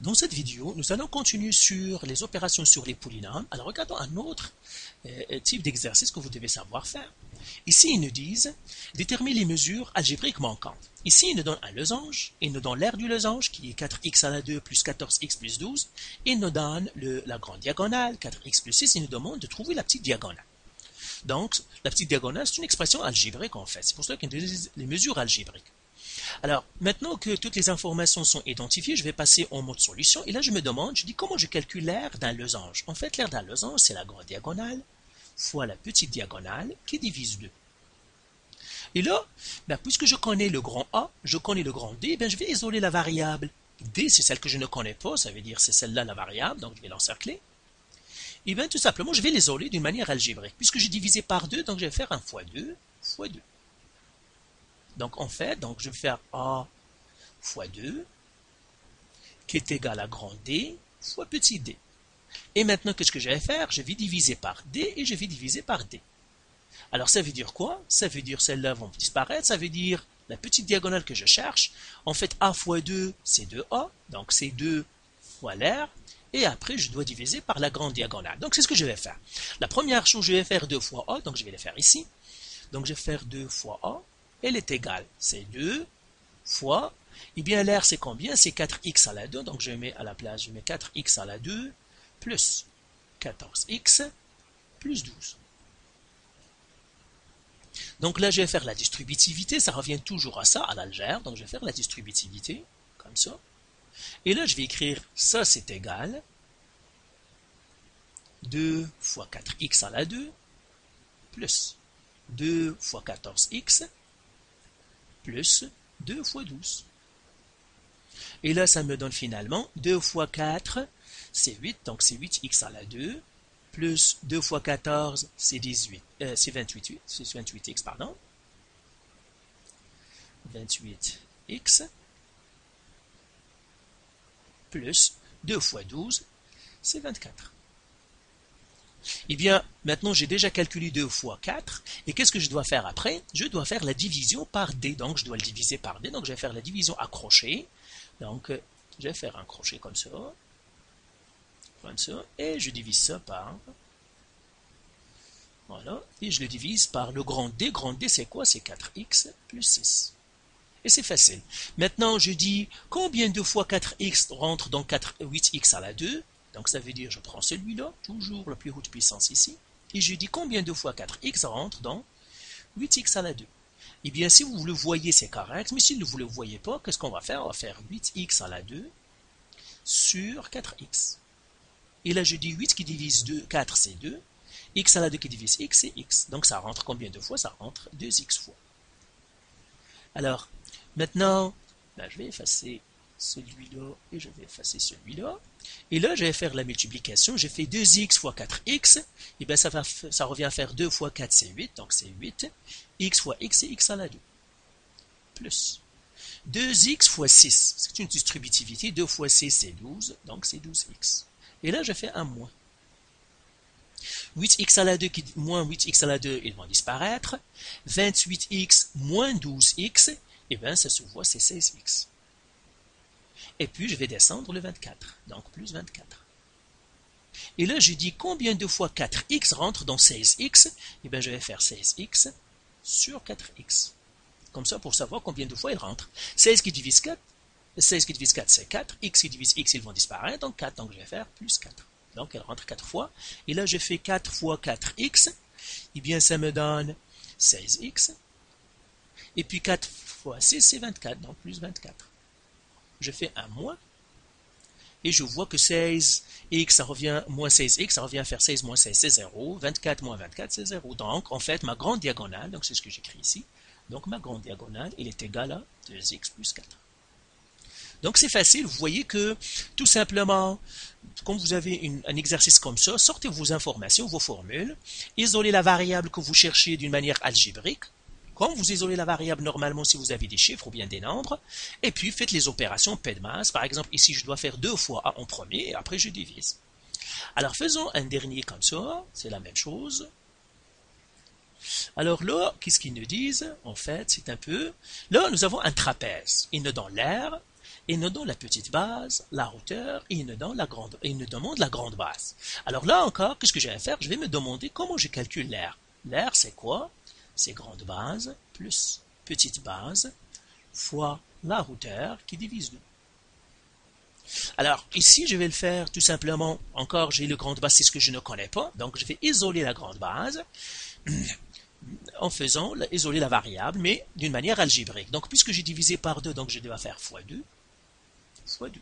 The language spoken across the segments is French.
Dans cette vidéo, nous allons continuer sur les opérations sur les polynômes. Alors, regardons un autre type d'exercice que vous devez savoir faire. Ici, ils nous disent déterminer les mesures algébriques manquantes. Ici, ils nous donnent un losange, ils nous donnent l'aire du losange qui est 4x à la 2 plus 14x plus 12. Ils nous donnent la grande diagonale, 4x plus 6. Ils nous demandent de trouver la petite diagonale. Donc, la petite diagonale, c'est une expression algébrique en fait. C'est pour cela qu'ils nous disent les mesures algébriques. Alors, maintenant que toutes les informations sont identifiées, je vais passer en mode solution. Et là, je me demande, je dis comment je calcule l'aire d'un losange. En fait, l'aire d'un losange, c'est la grande diagonale fois la petite diagonale qui divise 2. Et là, puisque je connais le grand A, je connais le grand D, je vais isoler la variable. D, c'est celle que je ne connais pas, ça veut dire c'est celle-là la variable, donc je vais l'encercler. Et bien, tout simplement, je vais l'isoler d'une manière algébrique. Puisque j'ai divisé par 2, donc je vais faire 1 fois 2 fois 2. Donc, en fait, je vais faire A fois 2, qui est égal à grand D fois petit d. Et maintenant, qu'est-ce que je vais faire? Je vais diviser par D et je vais diviser par D. Alors, ça veut dire quoi? Ça veut dire celles-là vont disparaître. Ça veut dire la petite diagonale que je cherche. En fait, A fois 2, c'est 2A. Donc, c'est 2 fois l'aire. Et après, je dois diviser par la grande diagonale. Donc, c'est ce que je vais faire. La première chose, je vais faire 2 fois A. Donc, je vais le faire ici. Donc, je vais faire 2 fois A. Elle est égale, c'est 2 fois, eh bien l'aire c'est combien? C'est 4x à la 2, donc je mets à la place, je mets 4x à la 2 plus 14x plus 12. Donc là je vais faire la distributivité, ça revient toujours à ça, à l'algèbre, donc je vais faire la distributivité, comme ça. Et là je vais écrire, ça c'est égal, 2 fois 4x à la 2 plus 2 fois 14x plus 2 fois 12. Et là, ça me donne finalement 2 fois 4, c'est 8, donc c'est 8x à la 2, plus 2 fois 14, c'est 18, c'est 28, c'est 28x, pardon. 28x, plus 2 fois 12, c'est 24. Eh bien, maintenant, j'ai déjà calculé 2 fois 4. Et qu'est-ce que je dois faire après? Je dois faire la division par D. Donc, je dois le diviser par D. Donc, je vais faire la division à crochet. Donc, je vais faire un crochet comme ça. Comme ça. Et je divise ça par... Voilà. Et je le divise par le grand D. Grand D, c'est quoi? C'est 4x plus 6. Et c'est facile. Maintenant, je dis combien de fois 4x rentre dans 8x à la 2? Donc ça veut dire, je prends celui-là, toujours la plus haute puissance ici, et je dis combien de fois 4x rentre dans 8x à la 2. Eh bien, si vous le voyez, c'est correct, mais si vous ne le voyez pas, qu'est-ce qu'on va faire? On va faire 8x à la 2 sur 4x. Et là, je dis 8 qui divise 2, 4 c'est 2, x à la 2 qui divise x, c'est x. Donc ça rentre combien de fois? Ça rentre 2x fois. Alors, maintenant, je vais effacer celui-là et je vais effacer celui-là. Et là, je vais faire la multiplication. J'ai fait 2x fois 4x. Et bien, ça revient à faire 2 fois 4, c'est 8. Donc, c'est 8. X fois x, c'est x à la 2. Plus 2x fois 6. C'est une distributivité. 2 fois 6, c'est 12. Donc, c'est 12x. Et là, je fais un moins. 8x à la 2 moins 8x à la 2, ils vont disparaître. 28x moins 12x, et bien, ça se voit, c'est 16x. Et puis, je vais descendre le 24. Donc, plus 24. Et là, je dis combien de fois 4x rentre dans 16x? Et bien, je vais faire 16x sur 4x. Comme ça, pour savoir combien de fois il rentre. 16 qui divise 4, 16 qui divise 4, c'est 4. X qui divise x, ils vont disparaître. Donc, 4. Donc, je vais faire plus 4. Donc, elle rentre 4 fois. Et là, je fais 4 fois 4x. Et bien, ça me donne 16x. Et puis, 4 fois 6, c'est 24. Donc, plus 24. Je fais un moins, et je vois que 16x, ça revient, moins 16x, ça revient à faire 16 moins 16, c'est 0. 24 moins 24, c'est 0. Donc, en fait, ma grande diagonale, donc c'est ce que j'écris ici, donc ma grande diagonale, elle est égale à 2x plus 4. Donc, c'est facile, vous voyez que, tout simplement, quand vous avez un exercice comme ça, sortez vos informations, vos formules, isolez la variable que vous cherchez d'une manière algébrique, comme vous isolez la variable normalement si vous avez des chiffres ou bien des nombres, et puis faites les opérations P de masse. Par exemple, ici, je dois faire 2 fois A en premier, et après je divise. Alors, faisons un dernier comme ça, c'est la même chose. Alors là, qu'est-ce qu'ils nous disent? En fait, c'est un peu... Là, nous avons un trapèze. Ils nous donnent l'aire, il nous donne la petite base, la hauteur, et il nous demande la grande base. Alors là encore, qu'est-ce que je vais faire? Je vais me demander comment je calcule l'air. L'air, c'est quoi? C'est grande base plus petite base fois la hauteur qui divise 2. Alors, ici, je vais le faire tout simplement. Encore, j'ai le grande base, c'est ce que je ne connais pas. Donc, je vais isoler la grande base en faisant isoler la variable, mais d'une manière algébrique. Donc, puisque j'ai divisé par 2, donc je dois faire fois 2, fois 2.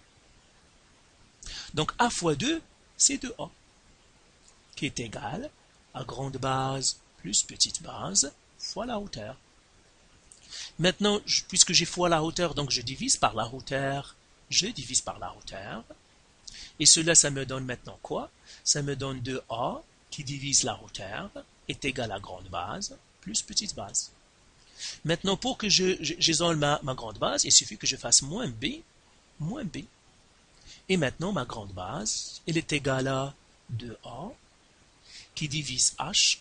Donc, A fois 2, c'est 2A, qui est égal à grande base plus petite base fois la hauteur. Maintenant, puisque j'ai fois la hauteur, donc je divise par la hauteur, je divise par la hauteur. Et cela, ça me donne maintenant quoi? Ça me donne 2A qui divise la hauteur est égal à grande base plus petite base. Maintenant, pour que j'isole ma grande base, il suffit que je fasse moins B. Et maintenant, ma grande base, elle est égale à 2A qui divise H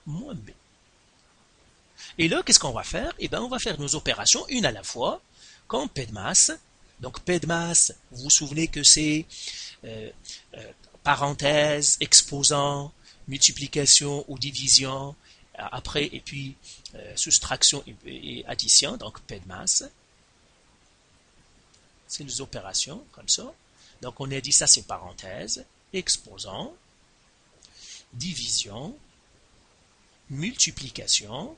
moins B. Et là, qu'est-ce qu'on va faire? Eh bien, on va faire nos opérations une à la fois, comme P de masse. Donc, P de masse, vous vous souvenez que c'est parenthèse, exposant, multiplication ou division, après, et puis soustraction et addition, donc P de masse. C'est les opérations, comme ça. Donc, on a dit ça, c'est parenthèse, exposant, division, multiplication,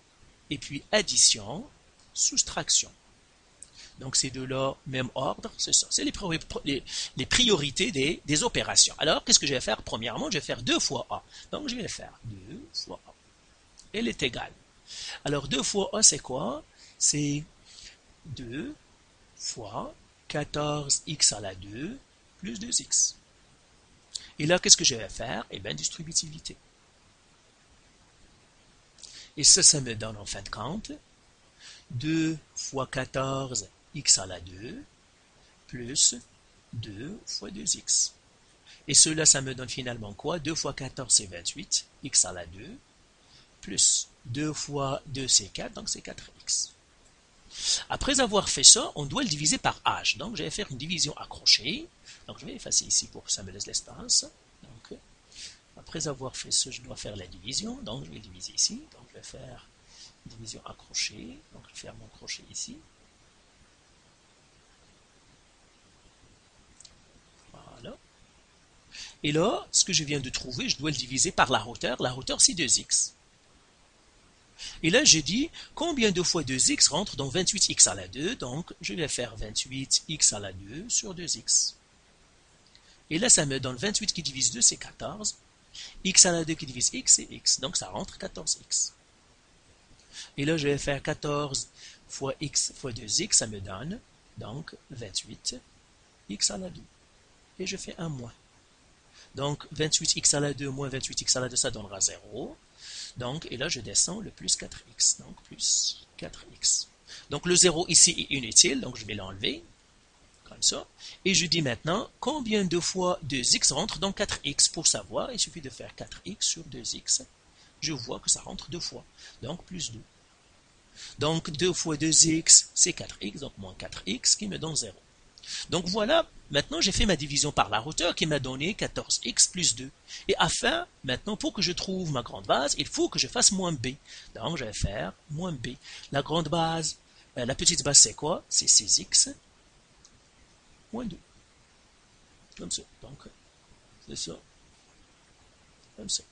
et puis addition, soustraction. Donc ces deux-là, même ordre, c'est ça. C'est les priorités des opérations. Alors, qu'est-ce que je vais faire? Premièrement, je vais faire 2 fois A. Donc je vais faire 2 fois A. Elle est égale. Alors 2 fois A, c'est quoi? C'est 2 fois 14x à la 2 plus 2x. Et là, qu'est-ce que je vais faire? Eh bien, distributivité. Et ça me donne en fin de compte 2 fois 14 x à la 2 plus 2 fois 2x. Et cela, ça me donne finalement quoi? 2 fois 14, c'est 28, x à la 2, plus 2 fois 2, c'est 4, donc c'est 4x. Après avoir fait ça, on doit le diviser par h. Donc, je vais faire une division accrochée. Donc, je vais effacer ici pour que ça me laisse l'espace. Donc, après avoir fait ça, je dois faire la division. Donc, je vais diviser ici. Donc, je vais faire division accrochée. Donc, je vais faire mon crochet ici. Voilà. Et là, ce que je viens de trouver, je dois le diviser par la hauteur. La hauteur, c'est 2x. Et là, j'ai dit combien de fois 2x rentre dans 28x à la 2. Donc, je vais faire 28x à la 2 sur 2x. Et là, ça me donne 28 qui divise 2, c'est 14. X à la 2 qui divise x, c'est x. Donc, ça rentre 14x. Et là, je vais faire 14 fois x fois 2x, ça me donne donc 28 x à la 2. Et je fais un moins. Donc, 28x à la 2 moins 28x à la 2, ça donnera 0. Donc, et là, je descends le plus 4x. Donc, plus 4x. Donc, le 0 ici est inutile, donc je vais l'enlever. Comme ça. Et je dis maintenant, combien de fois 2x rentre dans 4x? Pour savoir, il suffit de faire 4x sur 2x. Je vois que ça rentre 2 fois. Donc, plus 2. Donc, 2 fois 2x, c'est 4x. Donc, moins 4x qui me donne 0. Donc, voilà. Maintenant, j'ai fait ma division par la hauteur qui m'a donné 14x plus 2. Et afin, maintenant, pour que je trouve ma grande base, il faut que je fasse moins b. Donc, je vais faire moins b. La grande base, la petite base, c'est quoi? C'est 6x moins 2. Comme ça. Donc, c'est ça. Comme ça.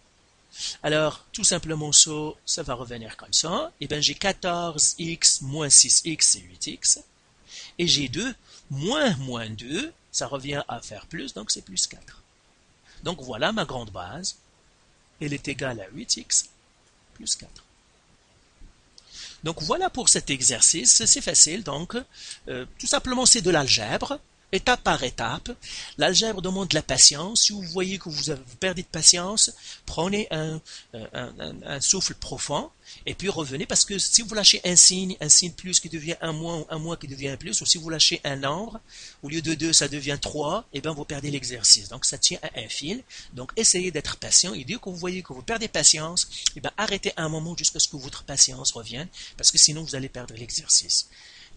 Alors, tout simplement ça, ça va revenir comme ça. Et bien, j'ai 14x moins 6x, c'est 8x. Et j'ai 2 moins 2, ça revient à faire plus, donc c'est plus 4. Donc voilà ma grande base. Elle est égale à 8x plus 4. Donc voilà pour cet exercice, c'est facile. Donc, tout simplement, c'est de l'algèbre. Étape par étape. L'algèbre demande de la patience. Si vous voyez que vous perdez de patience, prenez un souffle profond et puis revenez, parce que si vous lâchez un signe plus qui devient un moins ou un moins qui devient un plus, ou si vous lâchez un nombre, au lieu de 2 ça devient 3, et bien vous perdez l'exercice. Donc ça tient à un fil. Donc essayez d'être patient, et dès que vous voyez que vous perdez patience, et bien arrêtez un moment jusqu'à ce que votre patience revienne, parce que sinon vous allez perdre l'exercice.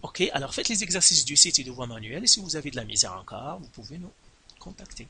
Ok, alors faites les exercices du site et de voie manuelle. Et si vous avez de la misère encore, vous pouvez nous contacter.